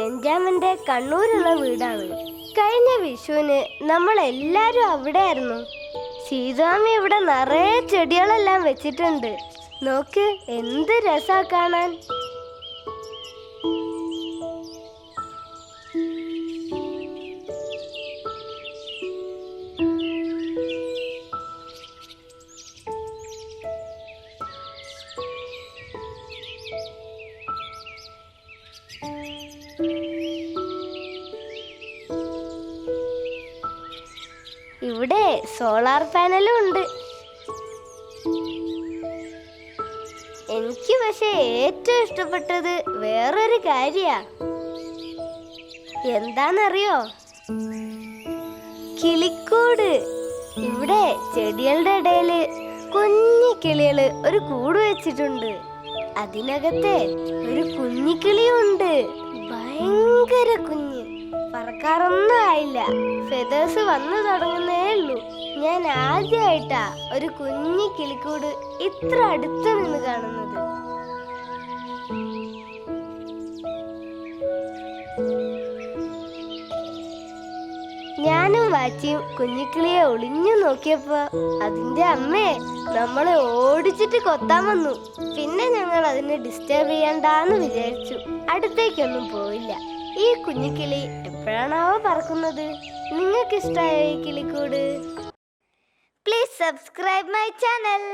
ബെഞ്ചാമിന്റെ കണ്ണൂരുള്ള വീടാണ്. കഴിഞ്ഞ വിഷുവിന് നമ്മൾ എല്ലാരും അവിടെയായിരുന്നു. സീതാമ്മ ഇവിടെ നിറയെ ചെടികളെല്ലാം വെച്ചിട്ടുണ്ട്. നോക്ക്, എന്ത് രസാ കാണാൻ. ഇവിടെ സോളാർ പാനലും ഉണ്ട്. എനിക്ക് പക്ഷെ ഏറ്റവും ഇഷ്ടപ്പെട്ടത് വേറൊരു കാര്യാ. എന്താന്നറിയോ? കിളിക്കൂട്. ഇവിടെ ചെടികളുടെ ഇടയില് കുഞ്ഞി കിളികള് ഒരു കൂട് വെച്ചിട്ടുണ്ട്. അതിനകത്തെ ഒരു കുഞ്ഞിക്കിളിയുണ്ട്. ഭയങ്കര കുഞ്ഞ്, പറക്കാറൊന്നും ആയില്ല. ഫെദേഴ്സ് വന്നു തുടങ്ങുന്നേ ഉള്ളൂ. ഞാൻ ആദ്യമായിട്ടാ ഒരു കുഞ്ഞി കിളിക്കൂട് ഇത്ര അടുത്ത് നിന്ന് കാണുന്നത്. ഞാനും വാച്ചിയും കുഞ്ഞിക്കിളിയെ ഒളിഞ്ഞു നോക്കിയപ്പോ അതിന്റെ അമ്മയെ നമ്മളെ ഓടിച്ചിട്ട് കൊത്താൻ വന്നു. പിന്നെ ഞങ്ങൾ അതിനെ ഡിസ്റ്റർബ് ചെയ്യണ്ടാന്ന് വിചാരിച്ചു. അടുത്തേക്കൊന്നും പോയില്ല. ഈ കുഞ്ഞിക്കിളി എപ്പോഴാണാവോ പറക്കുന്നത്? നിങ്ങൾക്ക് ഇഷ്ടമായോ ഈ കിളിക്കൂട്? Please subscribe my channel.